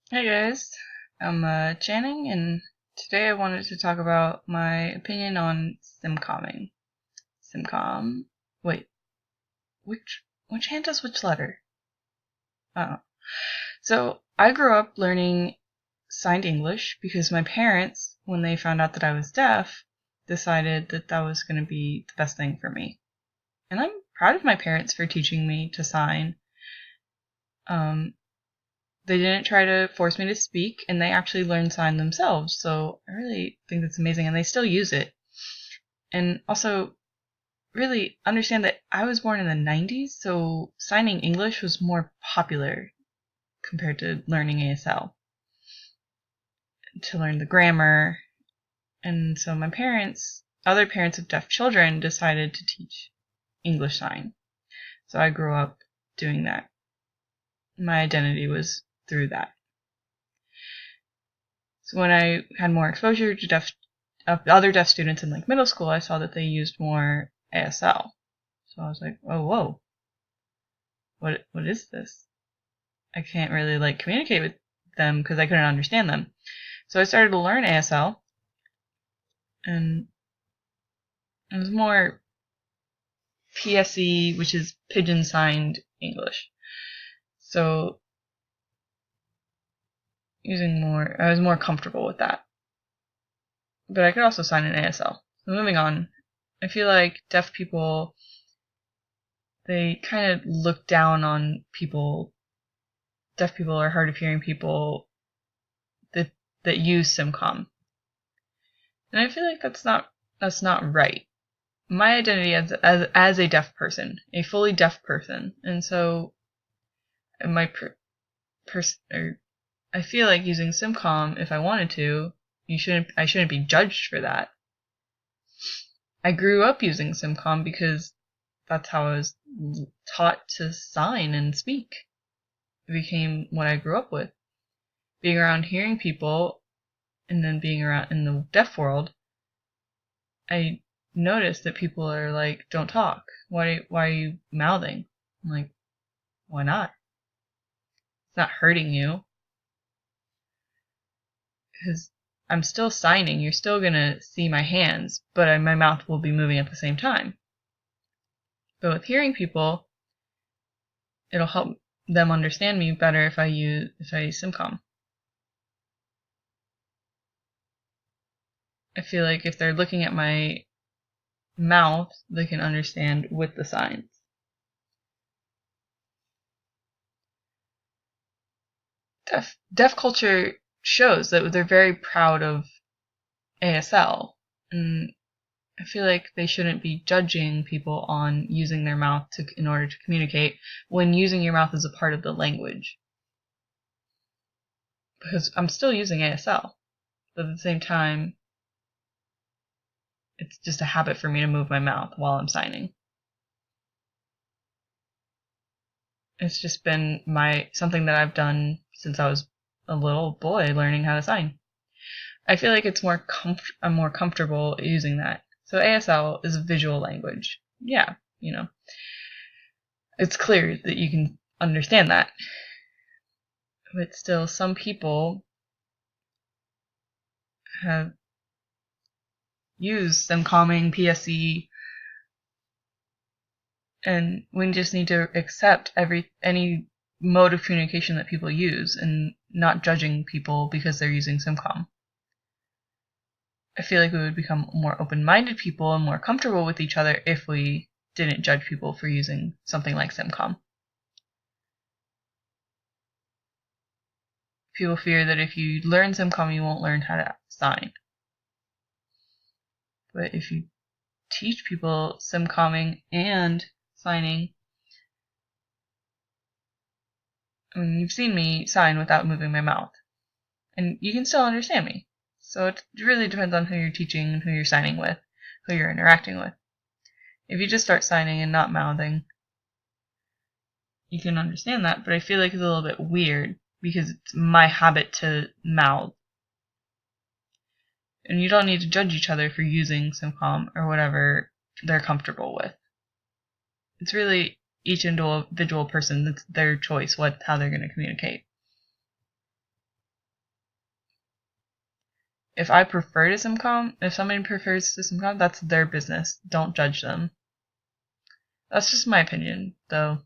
Hey guys, I'm Channing, and today I wanted to talk about my opinion on simcomming. Simcom. Wait, which hand does which letter? Oh, so I grew up learning signed English because my parents, when they found out that I was deaf, decided that that was going to be the best thing for me. And I'm proud of my parents for teaching me to sign. Um, they didn't try to force me to speak, and they actually learned sign themselves. So I really think that's amazing, and they still use it. And also, really understand that I was born in the 90s, so signing English was more popular compared to learning ASL, to learn the grammar. And so my parents, other parents of deaf children, decided to teach English sign. So I grew up doing that. My identity was through that. So when I had more exposure to other deaf students in like middle school, I saw that they used more ASL. So I was like, oh, whoa, what is this? I can't really like communicate with them because I couldn't understand them. So I started to learn ASL, and it was more PSE, which is pigeon signed English. So I was more comfortable with that. But I could also sign in ASL. So moving on, I feel like deaf people, they kind of look down on people, deaf people or hard of hearing people that use SimCom. And I feel like that's not right. My identity as a deaf person, a fully deaf person, and so my or I feel like using SimCom if I wanted to. I shouldn't be judged for that. I grew up using SimCom because that's how I was taught to sign and speak. It became what I grew up with. Being around hearing people and then being around in the deaf world, I noticed that people are like, "Don't talk. Why are you mouthing?" I'm like, "Why not? It's not hurting you because I'm still signing. You're still gonna see my hands, but my mouth will be moving at the same time." But with hearing people, it'll help them understand me better if I use SimCom. I feel like if they're looking at my mouth, they can understand with the signs. Deaf culture shows that they're very proud of ASL, and I feel like they shouldn't be judging people on using their mouth in order to communicate when using your mouth is a part of the language. Because I'm still using ASL, but at the same time, it's just a habit for me to move my mouth while I'm signing. It's just been something that I've done since I was a little boy learning how to sign. I feel like I'm more comfortable using that. So ASL is a visual language. Yeah, it's clear that you can understand that. But still, some people have used some calming PSE, and we just need to accept any mode of communication that people use and not judging people because they're using SimCom. I feel like we would become more open-minded people and more comfortable with each other if we didn't judge people for using something like SimCom. People fear that if you learn SimCom, you won't learn how to sign. But if you teach people SimComming and signing, I mean, you've seen me sign without moving my mouth, and you can still understand me. So it really depends on who you're teaching and who you're signing with, who you're interacting with. If you just start signing and not mouthing, you can understand that, but I feel like it's a little bit weird because it's my habit to mouth. And you don't need to judge each other for using SimCom or whatever they're comfortable with. It's really each individual person, that's their choice how they're going to communicate. If I prefer to SimCom, if somebody prefers to SimCom, that's their business. Don't judge them. That's just my opinion, though,